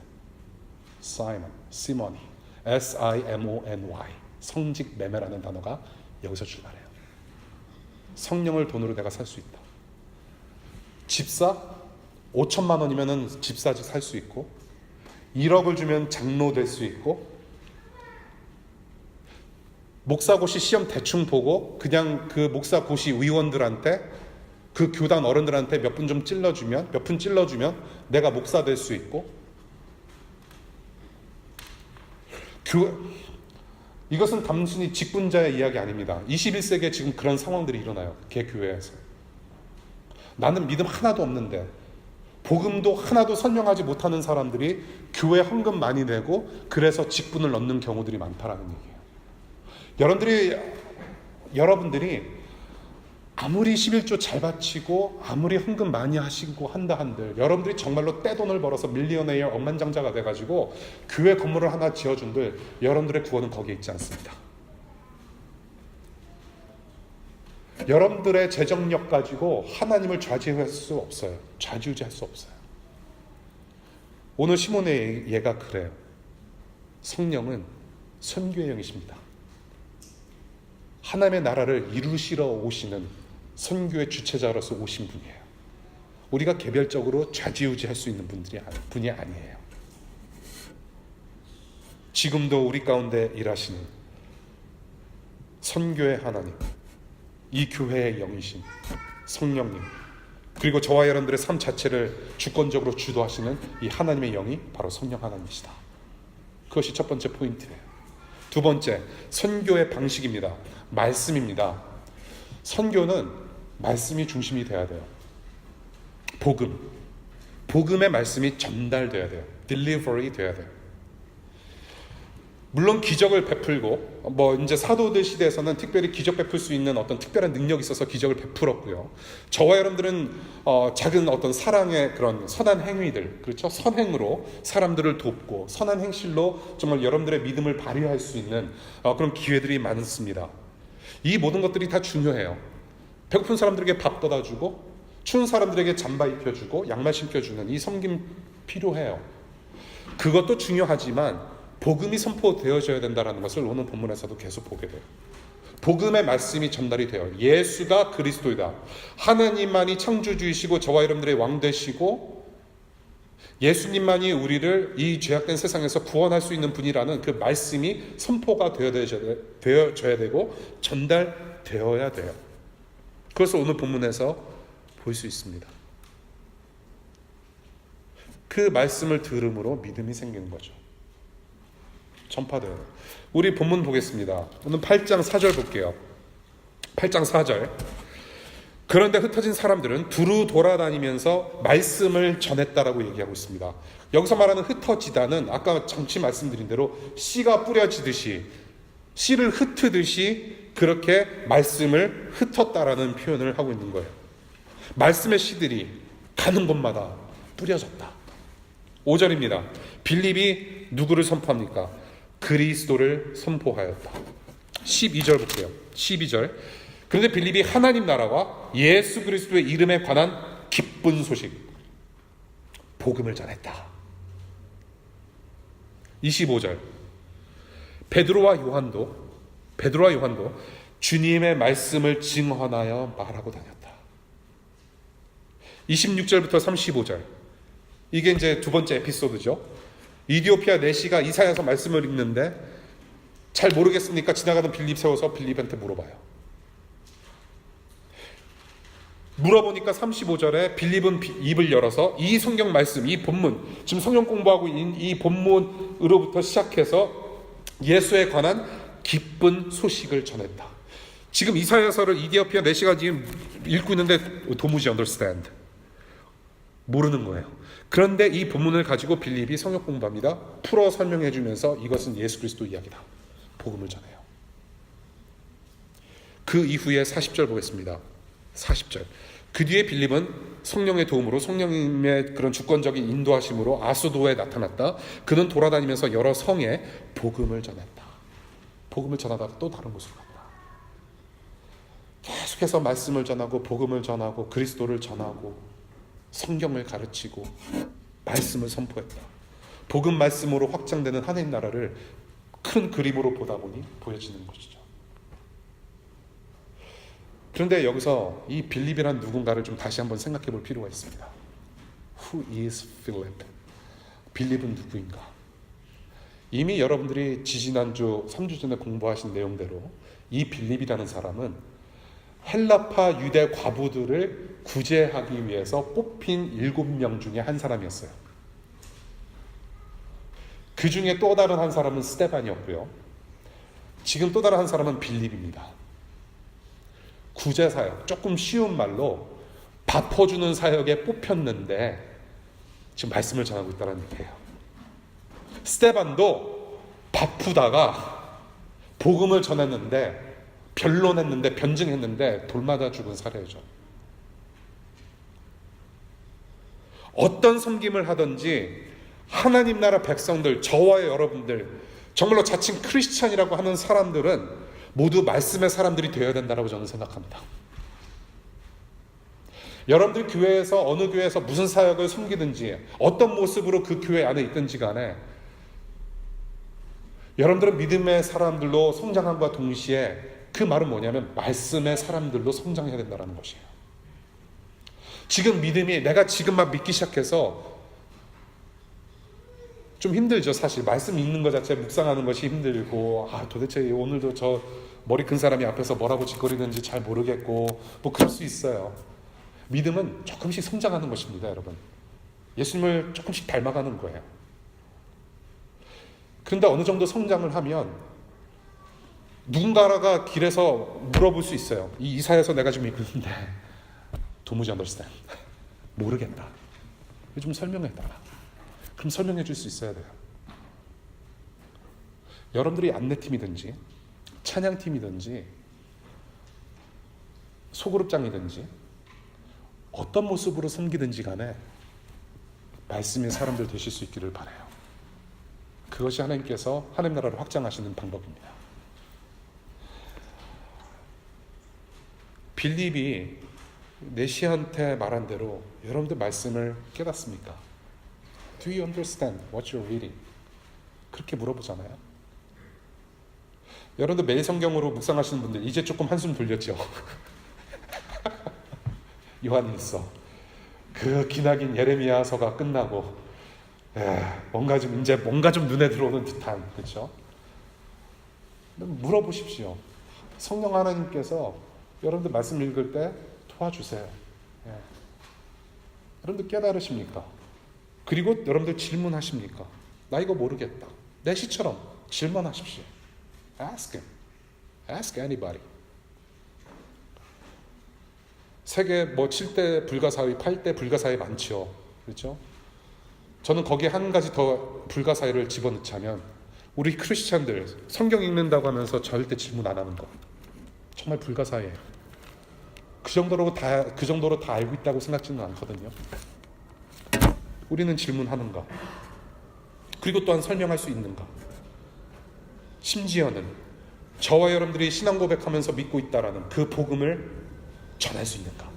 시몬이. S-I-M-O-N-Y. 성직 매매라는 단어가 여기서 출발해요. 성령을 돈으로 내가 살 수 있다. 집사 5천만 원이면 집사직 살 수 있고, 1억을 주면 장로 될 수 있고, 목사고시 시험 대충 보고 그냥 그 목사고시 위원들한테 그 교단 어른들한테 몇 분 찔러주면 내가 목사 될 수 있고, 이것은 단순히 직분자의 이야기 아닙니다. 21세기에 지금 그런 상황들이 일어나요. 개교회에서. 나는 믿음 하나도 없는데, 복음도 하나도 설명하지 못하는 사람들이 교회 헌금 많이 내고 그래서 직분을 얻는 경우들이 많다라는 얘기예요. 여러분들이 아무리 11조 잘 바치고 아무리 헌금 많이 하시고 한다 한들, 여러분들이 정말로 떼돈을 벌어서 밀리어네이어 억만장자가 돼가지고 교회 건물을 하나 지어준들, 여러분들의 구원은 거기에 있지 않습니다. 여러분들의 재정력 가지고 하나님을 좌지우지할 수 없어요. 오늘 시몬의 예가 그래요. 성령은 선교의 영이십니다. 하나님의 나라를 이루시러 오시는 선교의 주체자로서 오신 분이에요. 우리가 개별적으로 좌지우지할 수 있는 분이 아니에요. 지금도 우리 가운데 일하시는 선교의 하나님, 이 교회의 영이신 성령님, 그리고 저와 여러분들의 삶 자체를 주권적으로 주도하시는 이 하나님의 영이 바로 성령 하나님이시다. 그것이 첫 번째 포인트예요. 두 번째, 선교의 방식입니다. 말씀입니다. 선교는 말씀이 중심이 돼야 돼요. 복음의 말씀이 전달돼야 돼요. delivery 돼야 돼요. 물론 기적을 베풀고, 이제 사도들 시대에서는 특별히 기적 베풀 수 있는 어떤 특별한 능력이 있어서 기적을 베풀었고요. 저와 여러분들은 작은 어떤 사랑의 그런 선한 행위들, 그렇죠? 선행으로 사람들을 돕고 선한 행실로 정말 여러분들의 믿음을 발휘할 수 있는 그런 기회들이 많습니다. 이 모든 것들이 다 중요해요. 배고픈 사람들에게 밥 떠다 주고, 추운 사람들에게 잠바 입혀주고, 양말 신겨주는 이 섬김 필요해요. 그것도 중요하지만 복음이 선포되어져야 된다는 것을 오늘 본문에서도 계속 보게 돼요. 복음의 말씀이 전달이 돼요. 예수가 그리스도이다. 하나님만이 창조주이시고 저와 여러분들의 왕 되시고, 예수님만이 우리를 이 죄악된 세상에서 구원할 수 있는 분이라는 그 말씀이 선포가 되어져야 되고 전달되어야 돼요. 그것을 오늘 본문에서 볼 수 있습니다. 그 말씀을 들음으로 믿음이 생기는 거죠. 전파돼요. 우리 본문 보겠습니다. 오늘 8장 4절 볼게요. 8장 4절. 그런데 흩어진 사람들은 두루 돌아다니면서 말씀을 전했다라고 얘기하고 있습니다. 여기서 말하는 흩어지다는 아까 잠시 말씀드린 대로 씨가 뿌려지듯이, 씨를 흩트듯이 그렇게 말씀을 흩었다라는 표현을 하고 있는 거예요. 말씀의 씨들이 가는 곳마다 뿌려졌다. 5절입니다. 빌립이 누구를 선포합니까? 그리스도를 선포하였다. 12절 볼게요. 12절. 그런데 빌립이 하나님 나라와 예수 그리스도의 이름에 관한 기쁜 소식, 복음을 전했다. 25절. 베드로와 요한도 주님의 말씀을 증언하여 말하고 다녔다. 26절부터 35절. 이게 이제 두 번째 에피소드죠. 이디오피아 내시가 이사야서 말씀을 읽는데 잘 모르겠으니까 지나가는 빌립 세워서 빌립한테 물어봐요. 물어보니까 35절에 빌립은 입을 열어서 이 성경 말씀, 이 본문, 지금 성경 공부하고 있는 이 본문으로부터 시작해서 예수에 관한 기쁜 소식을 전했다. 지금 이사야서를 이디오피아 내시가 지금 읽고 있는데 도무지 understand, 모르는 거예요. 그런데 이 본문을 가지고 빌립이 성역 공부합니다. 풀어 설명해 주면서 이것은 예수 그리스도 이야기다. 복음을 전해요. 그 이후에 40절 보겠습니다. 40절. 그 뒤에 빌립은 성령의 도움으로, 성령님의 그런 주권적인 인도하심으로 아수도에 나타났다. 그는 돌아다니면서 여러 성에 복음을 전했다. 복음을 전하다가 또 다른 곳으로 갔다. 계속해서 말씀을 전하고 복음을 전하고 그리스도를 전하고 성경을 가르치고 말씀을 선포했다. 복음 말씀으로 확장되는 하나님 나라를 큰 그림으로 보다 보니 보여지는 것이죠. 그런데 여기서 이 빌립이란 누군가를 좀 다시 한번 생각해 볼 필요가 있습니다. Who is Philip? 빌립은 누구인가? 이미 여러분들이 지지난주 3주 전에 공부하신 내용대로 이 빌립이라는 사람은 헬라파 유대 과부들을 구제하기 위해서 뽑힌 7명 중에 한 사람이었어요. 그 중에 또 다른 한 사람은 스데반이었고요. 지금 또 다른 한 사람은 빌립입니다. 구제사역, 조금 쉬운 말로 밥 퍼주는 사역에 뽑혔는데 지금 말씀을 전하고 있다는 얘기예요. 스데반도 바쁘다가 복음을 전했는데 변론했는데 변증했는데 돌맞아 죽은 사례죠. 어떤 섬김을 하든지 하나님 나라 백성들, 저와 여러분들, 정말로 자칭 크리스찬이라고 하는 사람들은 모두 말씀의 사람들이 되어야 된다고 저는 생각합니다. 여러분들 교회에서 어느 교회에서 무슨 사역을 섬기든지 어떤 모습으로 그 교회 안에 있든지 간에 여러분들은 믿음의 사람들로 성장함과 동시에 그 말은 뭐냐면 말씀의 사람들로 성장해야 된다는 것이에요. 지금 믿음이 내가 지금 막 믿기 시작해서 좀 힘들죠. 사실 말씀 읽는 것 자체 묵상하는 것이 힘들고 도대체 오늘도 저 머리 큰 사람이 앞에서 뭐라고 짓거리는지 잘 모르겠고 뭐 그럴 수 있어요. 믿음은 조금씩 성장하는 것입니다. 여러분, 예수님을 조금씩 닮아가는 거예요. 그런데 어느 정도 성장을 하면 누군가가 길에서 물어볼 수 있어요. 이 이사야서 내가 좀 읽는데 도무지 understand. 모르겠다. 좀 설명해달라. 그럼 설명해 줄 수 있어야 돼요. 여러분들이 안내팀이든지 찬양팀이든지 소그룹장이든지 어떤 모습으로 섬기든지 간에 말씀의 사람들 되실 수 있기를 바라요. 그것이 하나님께서 하나님 나라를 확장하시는 방법입니다. 빌립이 내시한테 말한 대로 여러분들 말씀을 깨닫습니까? Do you understand what you're reading? 그렇게 물어보잖아요. 여러분들 매일 성경으로 묵상하시는 분들 이제 조금 한숨 돌렸죠? 요한일서 그 기나긴 예레미야서가 끝나고 뭔가 좀 이제 뭔가 좀 눈에 들어오는 듯한, 그렇죠? 물어보십시오. 성령 하나님께서 여러분들 말씀 읽을 때 도와주세요. 여러분들 깨달으십니까? 그리고 여러분들 질문하십니까? 나 이거 모르겠다. 내 시처럼 질문하십시오. Ask him. Ask anybody. 세계 7대 불가사의, 8대 불가사의 많죠. 그렇죠? 저는 거기에 한 가지 더 불가사의를 집어넣자면 우리 크리스찬들 성경 읽는다고 하면서 절대 질문 안 하는 거. 정말 불가사의예요. 그 정도로 다 알고 있다고 생각지는 않거든요. 우리는 질문하는가? 그리고 또한 설명할 수 있는가? 심지어는 저와 여러분들이 신앙 고백하면서 믿고 있다라는 그 복음을 전할 수 있는가?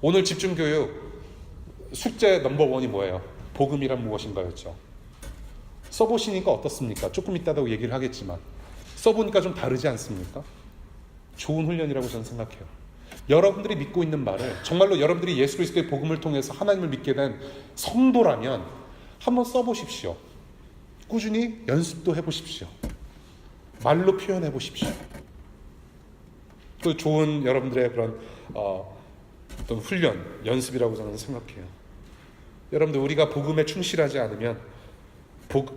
오늘 집중교육 숙제 넘버1이 뭐예요? 복음이란 무엇인가였죠. 써보시니까 어떻습니까? 조금 이따도 얘기를 하겠지만 써보니까 좀 다르지 않습니까? 좋은 훈련이라고 저는 생각해요. 여러분들이 믿고 있는 말을 정말로 여러분들이 예수 그리스도의 복음을 통해서 하나님을 믿게 된 성도라면 한번 써보십시오. 꾸준히 연습도 해보십시오. 말로 표현해 보십시오. 그 좋은 여러분들의 그런 어떤 훈련, 연습이라고 저는 생각해요. 여러분들 우리가 복음에 충실하지 않으면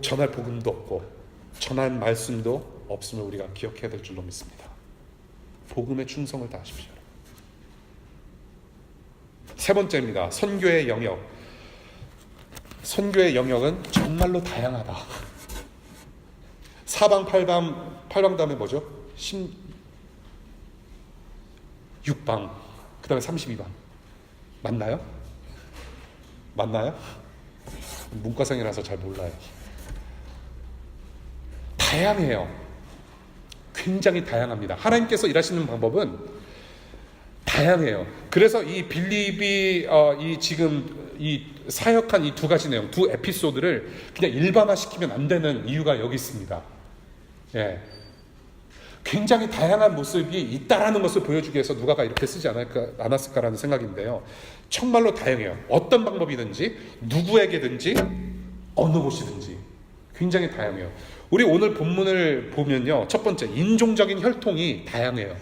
전할 복음도 없고 전할 말씀도 없음을 우리가 기억해야 될 줄로 믿습니다. 복음에 충성을 다하십시오. 세 번째입니다. 선교의 영역. 선교의 영역은 정말로 다양하다. 팔방 다음에 뭐죠? 16방, 그 다음에 32방. 맞나요? 문과생이라서 잘 몰라요. 다양해요. 굉장히 다양합니다. 하나님께서 일하시는 방법은 다양해요. 그래서 이 빌립이 지금 이 사역한 이 두 가지 내용, 두 에피소드를 그냥 일반화시키면 안 되는 이유가 여기 있습니다. 굉장히 다양한 모습이 있다라는 것을 보여주기 위해서 누가가 이렇게 쓰지 않았을까라는 생각인데요. 정말로 다양해요. 어떤 방법이든지 누구에게든지 어느 곳이든지 굉장히 다양해요. 우리 오늘 본문을 보면요, 첫 번째 인종적인 혈통이 다양해요.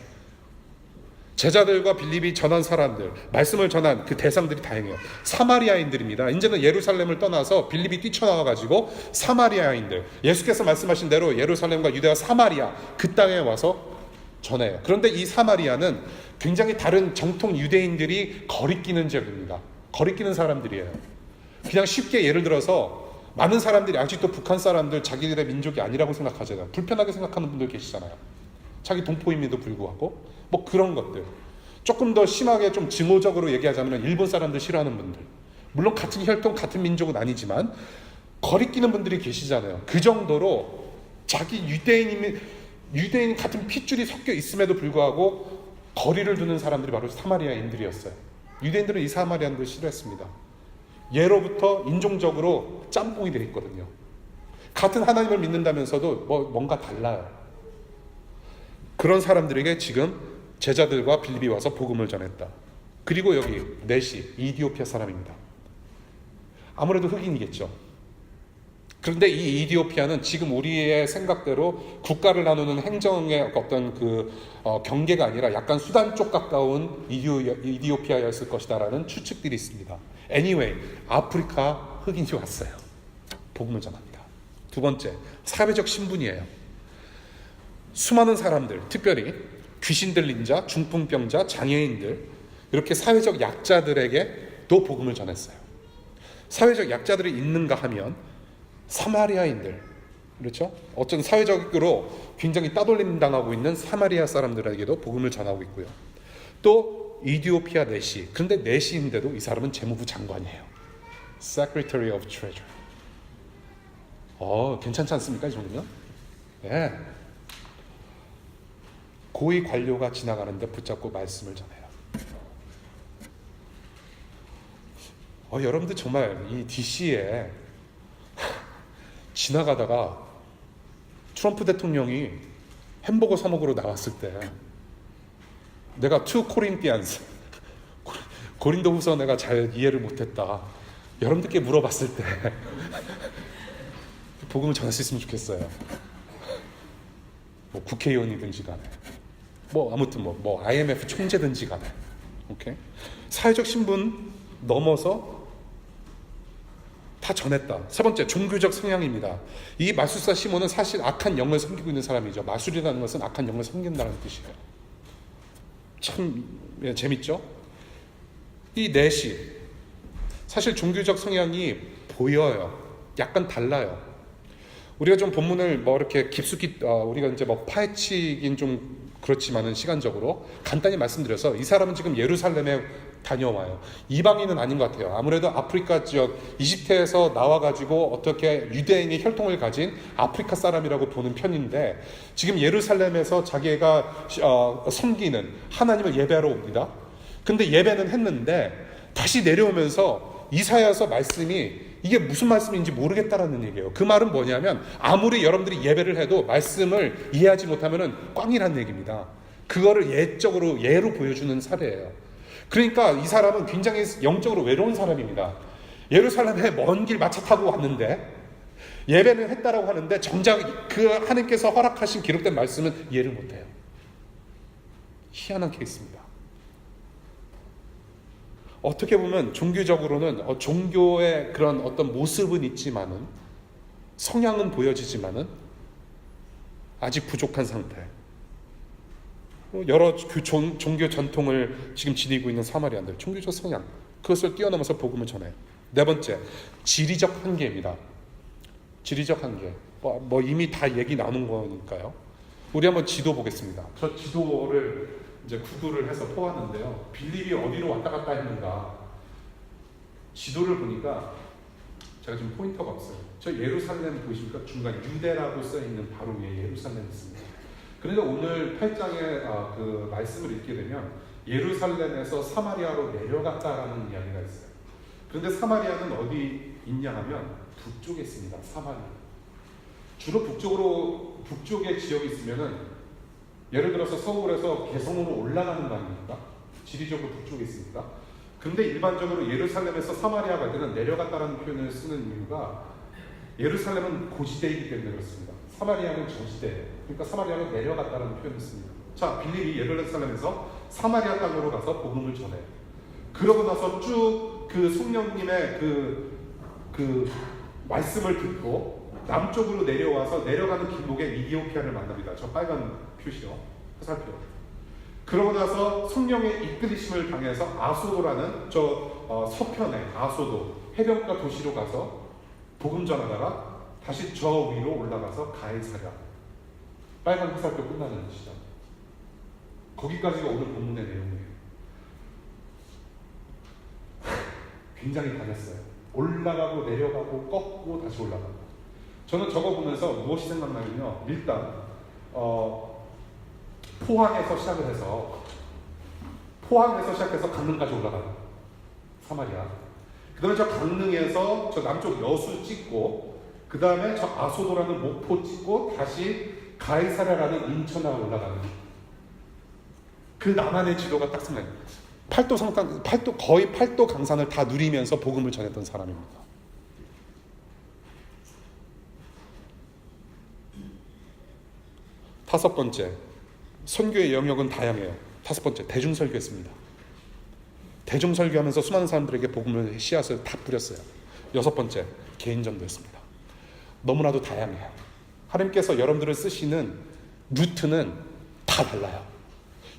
제자들과 빌립이 전한 사람들, 말씀을 전한 그 대상들이 다양해요. 사마리아인들입니다. 이제는 예루살렘을 떠나서 빌립이 뛰쳐나와가지고 사마리아인들, 예수께서 말씀하신 대로 예루살렘과 유대와 사마리아 그 땅에 와서 전해요. 그런데 이 사마리아는 굉장히 다른 정통 유대인들이 거리끼는 지역입니다. 거리끼는 사람들이에요. 그냥 쉽게 예를 들어서 많은 사람들이 아직도 북한 사람들 자기들의 민족이 아니라고 생각하잖아요. 불편하게 생각하는 분들 계시잖아요. 자기 동포임에도 불구하고 뭐 그런 것들. 조금 더 심하게 좀 증오적으로 얘기하자면 일본 사람들 싫어하는 분들. 물론 같은 혈통 같은 민족은 아니지만 거리끼는 분들이 계시잖아요. 그 정도로 자기 유대인 같은 핏줄이 섞여 있음에도 불구하고 거리를 두는 사람들이 바로 사마리아인들이었어요. 유대인들은 이 사마리아인들을 싫어했습니다. 예로부터 인종적으로 짬뽕이 되어 있거든요. 같은 하나님을 믿는다면서도 뭔가 달라요. 그런 사람들에게 지금 제자들과 빌립이 와서 복음을 전했다. 그리고 여기 넷이 이디오피아 사람입니다. 아무래도 흑인이겠죠. 그런데 이 이디오피아는 지금 우리의 생각대로 국가를 나누는 행정의 어떤 경계가 아니라 약간 수단 쪽 가까운 이디오피아였을 것이다라는 추측들이 있습니다. Anyway, 아프리카 흑인이 왔어요. 복음을 전합니다. 두 번째, 사회적 신분이에요. 수많은 사람들, 특별히 귀신 들린 자, 중풍병자, 장애인들, 이렇게 사회적 약자들에게도 복음을 전했어요. 사회적 약자들이 있는가 하면 사마리아인들, 그렇죠? 어떤 사회적으로 굉장히 따돌림 당하고 있는 사마리아 사람들에게도 복음을 전하고 있고요. 또 이디오피아 내시, 그런데 내시인데도 이 사람은 재무부 장관이에요. Secretary of Treasury. 괜찮지 않습니까, 이 정도면? 네. 고위 관료가 지나가는데 붙잡고 말씀을 전해요. 여러분들 정말 이 DC에 지나가다가 트럼프 대통령이 햄버거 사 먹으러 나왔을 때 내가 2 코린티안스 고린도후서 내가 잘 이해를 못했다. 여러분들께 물어봤을 때 복음을 전할 수 있으면 좋겠어요. 뭐 국회의원이든지 간에 아무튼 IMF 총재든지 간에 오케이? 사회적 신분 넘어서 다 전했다. 세 번째, 종교적 성향입니다. 이 마술사 시몬은 사실 악한 영을 섬기고 있는 사람이죠. 마술이라는 것은 악한 영을 섬긴다는 뜻이에요. 참 재밌죠? 이 넷이 사실 종교적 성향이 보여요. 약간 달라요. 우리가 좀 본문을 이렇게 깊숙이 우리가 이제 파헤치긴 좀 그렇지만은 시간적으로 간단히 말씀드려서 이 사람은 지금 예루살렘에 다녀와요. 이방인은 아닌 것 같아요. 아무래도 아프리카 지역 이집트에서 나와가지고 어떻게 유대인의 혈통을 가진 아프리카 사람이라고 보는 편인데 지금 예루살렘에서 자기가 섬기는 하나님을 예배하러 옵니다. 근데 예배는 했는데 다시 내려오면서 이사야서 말씀이 이게 무슨 말씀인지 모르겠다라는 얘기예요. 그 말은 뭐냐면 아무리 여러분들이 예배를 해도 말씀을 이해하지 못하면은 꽝이라는 얘기입니다. 그거를 예로 보여주는 사례예요. 그러니까 이 사람은 굉장히 영적으로 외로운 사람입니다. 예루살렘에 먼 길 마차 타고 왔는데 예배는 했다라고 하는데 정작 그 하나님께서 허락하신 기록된 말씀은 이해를 못해요. 희한한 케이스입니다. 어떻게 보면 종교적으로는 종교의 그런 어떤 모습은 있지만은 성향은 보여지지만은 아직 부족한 상태. 여러 종교 전통을 지금 지니고 있는 사마리아인들, 종교적 성향, 그것을 뛰어넘어서 복음을 전해요. 네 번째, 지리적 한계입니다. 지리적 한계. 이미 다 얘기 나눈 거니까요. 우리 한번 지도 보겠습니다. 저 지도를 이제 구두를 해서 포왔는데요. 빌립이 어디로 왔다 갔다 했는가. 지도를 보니까 제가 지금 포인터가 없어요. 저 예루살렘 보이십니까? 중간 유대라고 써있는 바로 위에 예루살렘이 있습니다. 그런데 오늘 8장의 그 말씀을 읽게 되면 예루살렘에서 사마리아로 내려갔다라는 이야기가 있어요. 그런데 사마리아는 어디 있냐 하면 북쪽에 있습니다. 사마리아. 주로 북쪽에 지역이 있으면은 예를 들어서 서울에서 개성으로 올라가는 거 아닙니까? 지리적으로 북쪽에 있으니까. 근데 일반적으로 예루살렘에서 사마리아 갈 때는 내려갔다라는 표현을 쓰는 이유가 예루살렘은 고지대이기 때문에 그렇습니다. 사마리아는 저지대예요. 그러니까 사마리아는 내려갔다라는 표현을 씁니다. 자, 빌립이 예루살렘에서 사마리아 땅으로 가서 복음을 전해요. 그러고 나서 쭉 그 성령님의 그 말씀을 듣고 남쪽으로 내려와서 내려가는 길목에 이디오피아를 만납니다. 저 빨간 표시요. 화살표. 그러고 나서 성령의 이끌리심을 당해서 아소도라는 서편에 아소도 해변가 도시로 가서 복음 전하다가 다시 저 위로 올라가서 가이사랴. 빨간 화살표 끝나는 시점. 거기까지가 오늘 본문의 내용이에요. 굉장히 다녔어요. 올라가고 내려가고 꺾고 다시 올라가고. 저는 저거 보면서 무엇이 생각나면요. 일단 포항에서 시작해서 강릉까지 올라가는 사마리아. 그 다음에 저 강릉에서 저 남쪽 여수 찍고 그 다음에 저 아소도라는 목포 찍고 다시 가이사랴라는 인천에 올라가는 그 남한의 지도가 딱 생각나요. 거의 팔도 강산을 다 누리면서 복음을 전했던 사람입니다. 다섯 번째, 선교의 영역은 다양해요. 다섯 번째, 대중설교했습니다. 대중설교하면서 수많은 사람들에게 복음을 씨앗을 다 뿌렸어요. 여섯 번째, 개인전도했습니다. 너무나도 다양해요. 하나님께서 여러분들을 쓰시는 루트는 다 달라요.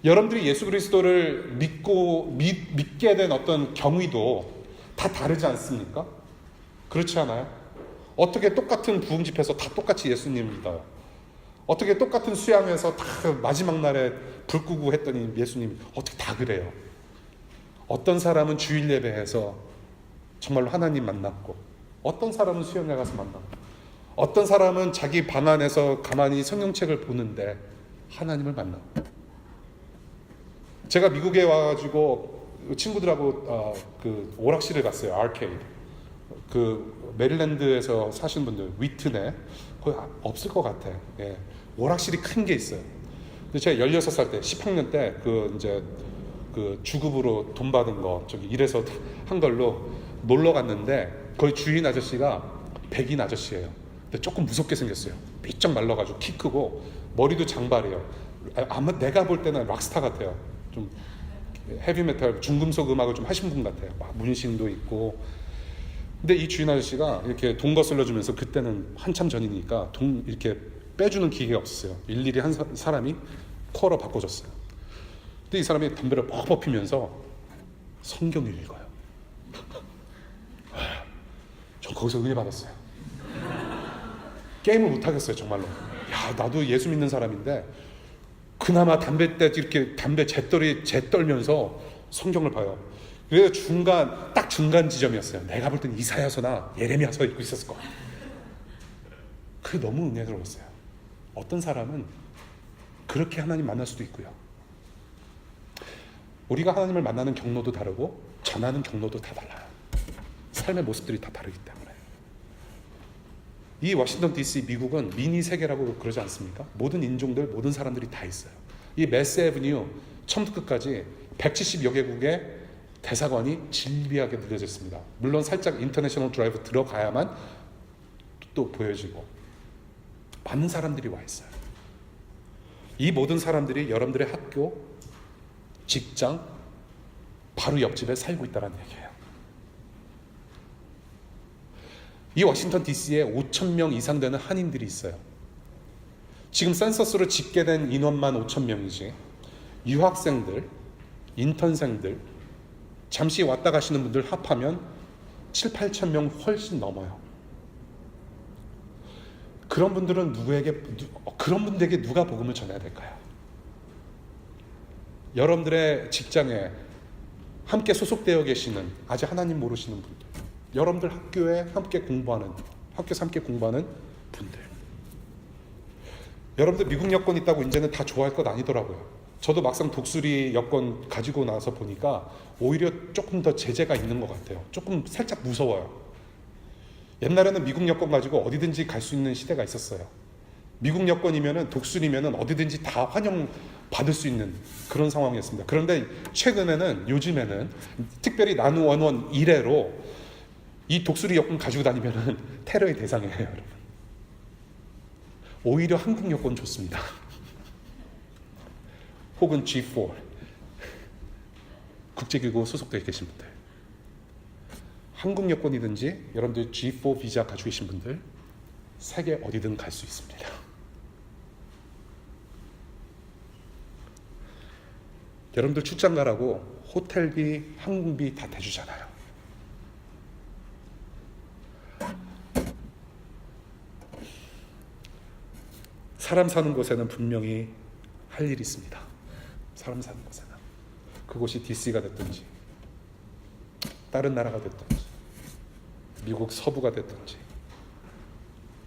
여러분들이 예수 그리스도를 믿게 된 어떤 경위도 다 다르지 않습니까? 그렇지 않아요? 어떻게 똑같은 부흥 집회에서 다 똑같이 예수님을 믿어요? 어떻게 똑같은 수양회에서 다 마지막 날에 불 끄고 했더니 예수님 어떻게 다 그래요? 어떤 사람은 주일 예배에서 정말로 하나님 만났고, 어떤 사람은 수양회 가서 만났고, 어떤 사람은 자기 방 안에서 가만히 성경책을 보는데 하나님을 만났고. 제가 미국에 와가지고 친구들하고 그 오락실을 갔어요. 아케이드. 그 메릴랜드에서 사시는 분들, 위튼에 거의 없을 것 같아. 예. 오락실이 큰 게 있어요. 근데 제가 16살 때, 10학년 때 그 주급으로 돈 받은 거 저기 일해서 한 걸로 놀러 갔는데 거기 주인 아저씨가 백인 아저씨예요. 근데 조금 무섭게 생겼어요. 삐쩍 말라가지고 키 크고 머리도 장발이에요. 아마 내가 볼 때는 락스타 같아요. 좀 헤비메탈 중금속 음악을 좀 하신 분 같아요. 막 문신도 있고. 근데 이 주인 아저씨가 이렇게 돈 거슬러 주면서, 그때는 한참 전이니까 돈 이렇게 빼주는 기계가 없었어요. 일일이 한 사람이 코어로 바꿔줬어요. 근데 이 사람이 담배를 퍽퍽 피면서 성경을 읽어요. 전 거기서 은혜 받았어요. 게임을 못 하겠어요, 정말로. 야, 나도 예수 믿는 사람인데 그나마 담배 때 이렇게 담배 재 떨면서 성경을 봐요. 그래서 딱 중간 지점이었어요. 내가 볼 땐 이사야서나 예레미야서 읽고 있었을 거야. 그게 너무 은혜스러웠어요. 어떤 사람은 그렇게 하나님 만날 수도 있고요. 우리가 하나님을 만나는 경로도 다르고 전하는 경로도 다 달라요. 삶의 모습들이 다 다르기 때문에. 이 워싱턴 DC 미국은 미니 세계라고 그러지 않습니까? 모든 인종들, 모든 사람들이 다 있어요. 이 메스 애브뉴 처음부터 끝까지 170여 개국의 대사관이 질비하게 늘려져 있습니다. 물론 살짝 인터내셔널 드라이브 들어가야만 또 보여지고, 많은 사람들이 와 있어요. 이 모든 사람들이 여러분들의 학교, 직장, 바로 옆집에 살고 있다는 얘기예요. 이 워싱턴 DC에 5,000명 이상 되는 한인들이 있어요. 지금 센서스로 집계된 인원만 5,000명이지 유학생들, 인턴생들, 잠시 왔다 가시는 분들 합하면 7, 8천 명 훨씬 넘어요. 그런 분들은 그런 분들에게 누가 복음을 전해야 될까요? 여러분들의 직장에 함께 소속되어 계시는, 아직 하나님 모르시는 분들, 여러분들 학교에서 함께 공부하는 분들. 여러분들 미국 여권 있다고 이제는 다 좋아할 것 아니더라고요. 저도 막상 독수리 여권 가지고 나서 보니까 오히려 조금 더 제재가 있는 것 같아요. 조금 살짝 무서워요. 옛날에는 미국 여권 가지고 어디든지 갈 수 있는 시대가 있었어요. 미국 여권이면은, 독수리면은 어디든지 다 환영받을 수 있는 그런 상황이었습니다. 그런데 요즘에는 특별히 난원원 이래로 이 독수리 여권 가지고 다니면은 테러의 대상이에요, 여러분. 오히려 한국 여권 좋습니다. 혹은 G4. 국제기구 소속되어 계신 분들, 한국 여권이든지 여러분들 G4 비자 가지고 계신 분들 세계 어디든 갈 수 있습니다. 여러분들 출장 가라고 호텔비, 항공비 다 대주잖아요. 사람 사는 곳에는 분명히 할 일이 있습니다. 사람 사는 곳에는. 그곳이 DC가 됐든지 다른 나라가 됐든지 미국 서부가 됐든지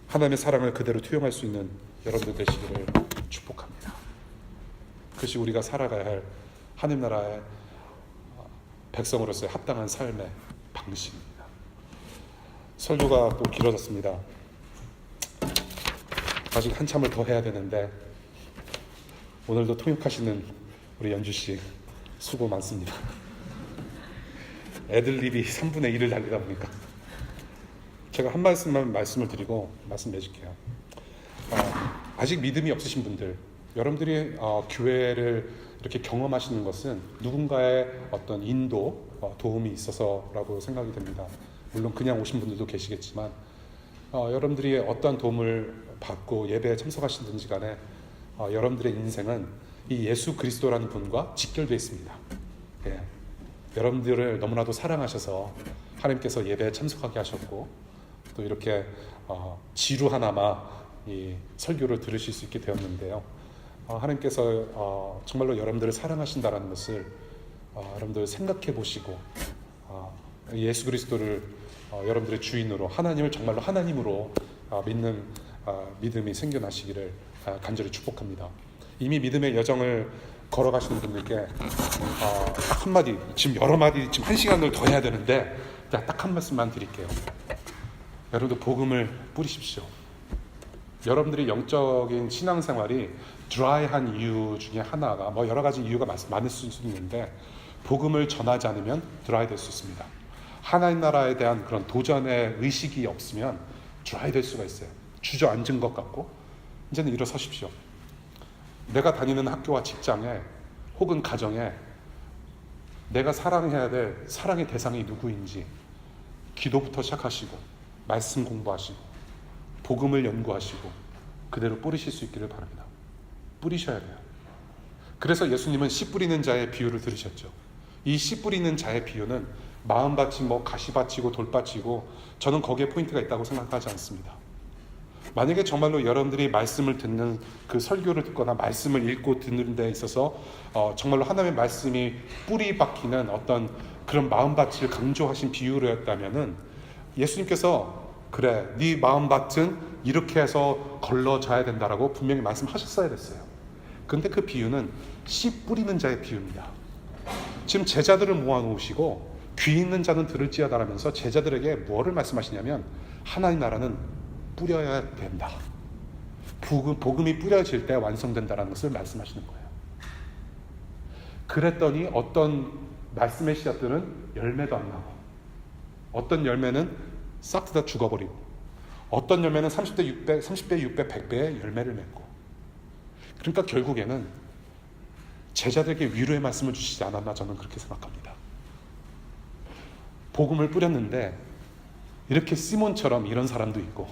하나님의 사랑을 그대로 투영할 수 있는 여러분들 되시기를 축복합니다. 그것이 우리가 살아가야 할 하나님 나라의 백성으로서의 합당한 삶의 방식입니다. 설교가 또 길어졌습니다. 아직 한참을 더 해야 되는데 오늘도 통역하시는 우리 연주씨 수고 많습니다. 애들립이 3분의 1을 달리다 보니까 제가 한 말씀만 말씀을 드리고 말씀 맺을게요. 아직 믿음이 없으신 분들, 여러분들이 교회를 이렇게 경험하시는 것은 누군가의 어떤 인도, 도움이 있어서라고 생각이 됩니다. 물론 그냥 오신 분들도 계시겠지만 여러분들이 어떠한 도움을 받고 예배에 참석하시든지 간에 여러분들의 인생은 이 예수 그리스도라는 분과 직결되어 있습니다. 예. 여러분들을 너무나도 사랑하셔서 하나님께서 예배에 참석하게 하셨고 또 이렇게 지루하나마 이 설교를 들으실 수 있게 되었는데요. 하나님께서 정말로 여러분들을 사랑하신다는 것을 여러분들 생각해 보시고 예수 그리스도를 여러분들의 주인으로, 하나님을 정말로 하나님으로 믿는 믿음이 생겨나시기를 간절히 축복합니다. 이미 믿음의 여정을 걸어가시는 분들께 딱 한마디, 지금 여러 마디, 지금 1시간을 더 해야 되는데 딱 한 말씀만 드릴게요. 여러분들 복음을 뿌리십시오. 여러분들이 영적인 신앙생활이 드라이한 이유 중에 하나가 여러 가지 이유가 많을 수 있는데 복음을 전하지 않으면 드라이 될 수 있습니다. 하나님 나라에 대한 그런 도전의 의식이 없으면 드라이 될 수가 있어요. 주저앉은 것 같고 이제는 일어서십시오. 내가 다니는 학교와 직장에 혹은 가정에 내가 사랑해야 될 사랑의 대상이 누구인지 기도부터 시작하시고 말씀 공부하시고 복음을 연구하시고 그대로 뿌리실 수 있기를 바랍니다. 뿌리셔야 돼요. 그래서 예수님은 씨 뿌리는 자의 비유를 들으셨죠. 이 씨 뿌리는 자의 비유는 마음밭이 가시밭이고 돌밭이고 저는 거기에 포인트가 있다고 생각하지 않습니다. 만약에 정말로 여러분들이 말씀을 듣는 그 설교를 듣거나 말씀을 읽고 듣는 데 있어서 정말로 하나님의 말씀이 뿌리 박히는 어떤 그런 마음밭을 강조하신 비유였다면은 예수님께서 그래, 네 마음밭은 이렇게 해서 걸러져야 된다라고 분명히 말씀하셨어야 됐어요. 근데 그 비유는 씨 뿌리는 자의 비유입니다. 지금 제자들을 모아놓으시고 귀 있는 자는 들을지어다라면서 제자들에게 뭐를 말씀하시냐면 하나님 나라는 뿌려야 된다. 복음이 뿌려질 때 완성된다라는 것을 말씀하시는 거예요. 그랬더니 어떤 말씀의 씨앗들은 열매도 안 나고 어떤 열매는 싹 다 죽어버리고 어떤 열매는 30배, 6배, 100배의 열매를 맺고 그러니까 결국에는 제자들에게 위로의 말씀을 주시지 않았나 저는 그렇게 생각합니다. 복음을 뿌렸는데 이렇게 시몬처럼 이런 사람도 있고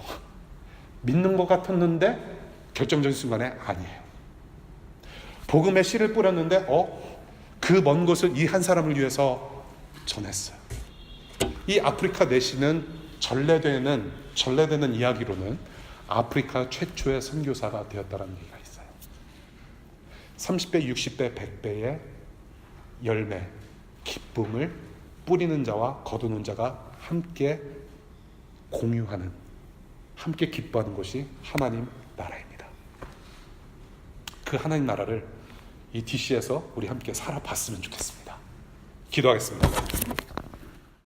믿는 것 같았는데 결정적인 순간에 아니에요. 복음의 씨를 뿌렸는데 그 먼 곳을 이 한 사람을 위해서 전했어요. 이 아프리카 내시는 전래되는 이야기로는 아프리카 최초의 선교사가 되었다는 얘기가 있어요. 30배, 60배, 100배의 열매, 기쁨을 뿌리는 자와 거두는 자가 함께 공유하는, 함께 기뻐하는 것이 하나님 나라입니다. 그 하나님 나라를 이 DC에서 우리 함께 살아봤으면 좋겠습니다. 기도하겠습니다.